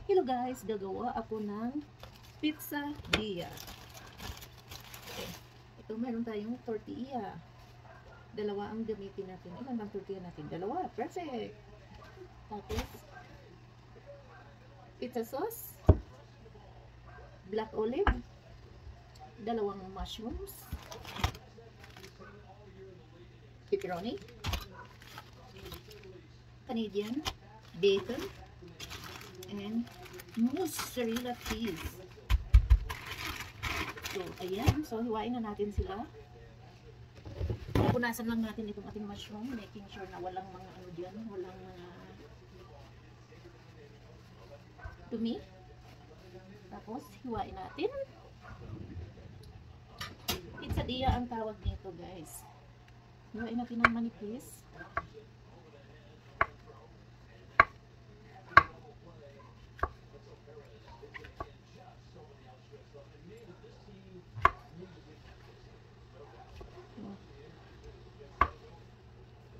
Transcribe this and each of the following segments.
Hello guys, gagawa ako ng pizza dia. Okay. Ito meron tayong tortilla. Dalawa ang gamitin natin. Ilan bang tortilla natin? Dalawa. Perfect. Tapos, pizza sauce, black olive, dalawang mushrooms, pepperoni, Canadian bacon, and mozzarella cheese. So, ayan. So, hiwain na natin sila. Punasan lang natin itong ating mushroom, making sure na walang mga ano dyan, walang mga dumi. Tapos, hiwain natin. Pizza dia ang tawag nito, guys. Hiwain natin ng manipis.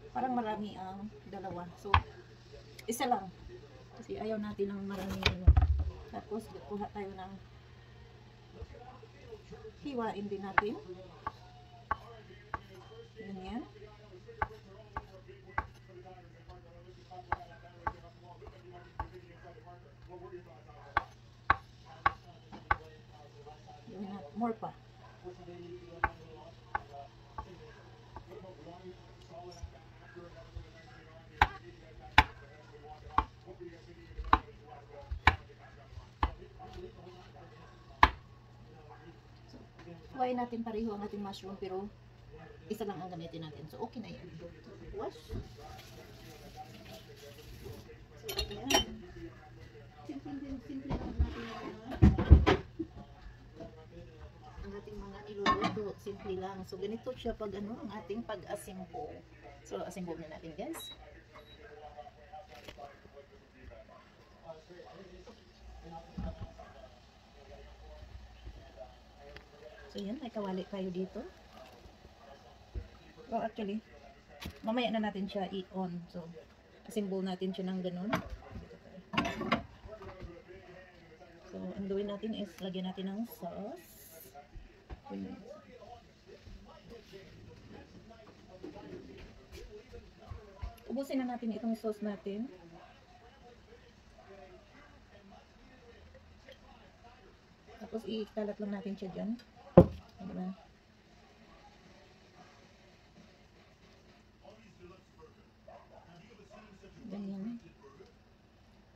Parang marami ang dalawa. So, isa lang. Kasi ayaw natin ng maraming ano. Tapos, kuha tayo ng hiwain din natin. Ganyan. More pa. Huwain natin pareho ang ating mushroom pero isa lang ang gamitin natin. So, okay na yan. Wash. So, ayan. Simple lang natin ang ating mga iluluto. Simple lang. So, ganito siya pag ano, ang ating pag-asimpo. So, asimpo na natin, guys. So, yan. May kawali tayo dito. Well, actually, mamaya na natin siya i-on. So, asimbo natin siya ng ganun. So, ang gawin natin is lagyan natin ng sauce. Ubusin na natin itong sauce natin. Tapos, ikalat lang natin siya dyan. Diba? Ganyan.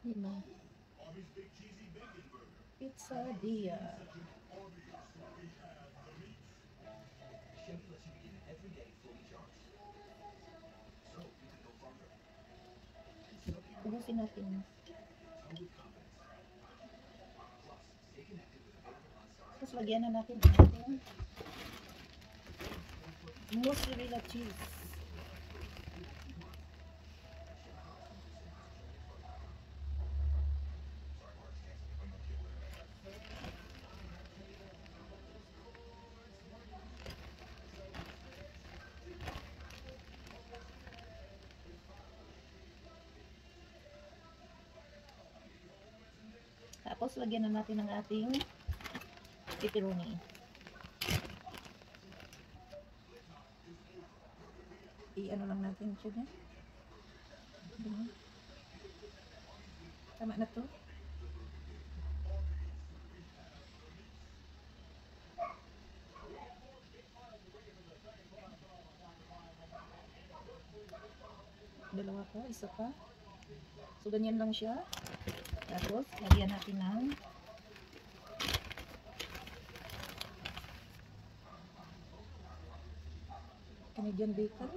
Diba? Pizza dia. Ubusin natin. Tapos lagyan na natin ang ating mozzarella cheese. Tapos lagyan na natin ang ating pepperoni. I-ano lang natin siya dyan. Tama na to. Dalawa pa, isa pa. So, ganyan lang siya. Tapos, lagyan natin ng Canadian bacon.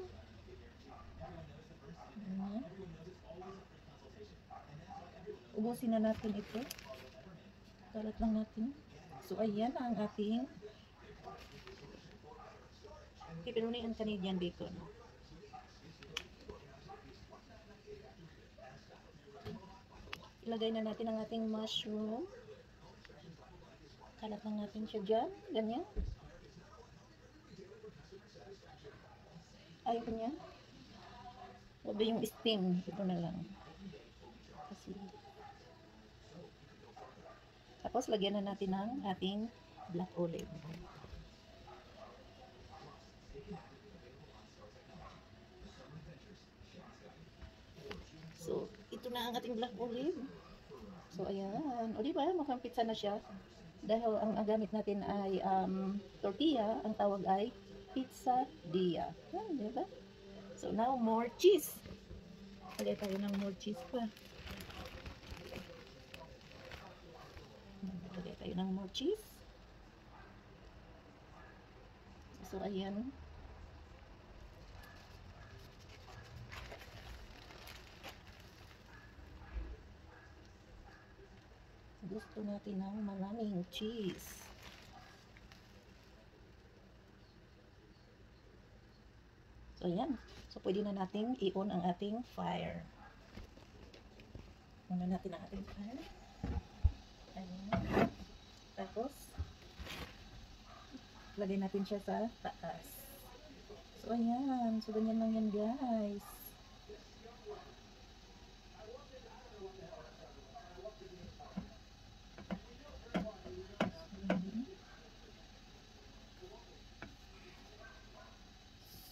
Ubusin na natin ito. Kalat lang natin. So, ayan ang ating pepperoni and Canadian bacon. Ilagay na natin ang ating mushroom. Kalat lang natin siya dyan. Ganyan. Ayaw ko niya. Huwag yung steam. Ito na lang. Kasi Tapos, lagyan na natin ng ating black olive. So, ito na ang ating black olive. So, ayan. O, diba? Mukhang pizza na siya. Dahil ang gamit natin ay tortilla, ang tawag ay pizzadilla. Yan, diba? So, now, more cheese. Lagay tayo ng more cheese pa. Lagay tayo ng more cheese. So, ayan. Gusto natin ng maraming cheese. So, ayan. So, pwede na nating i-on ang ating fire. On na natin ang ating fire. Ayan. Tapos, lagay natin siya sa taas. So, ayan. So, ganyan lang yan, guys.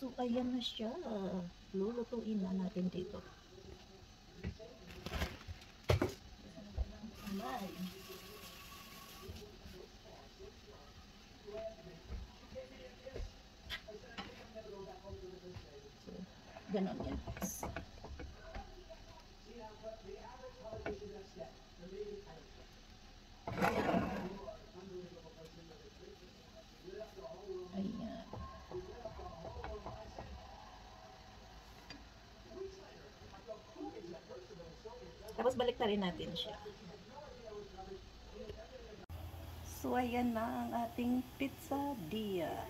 So, ayan na siya. Lulutuin na natin dito. So, ganon yan. Ayan. Tapos balik na rin natin siya. So, ayan na ang ating pizzadilla.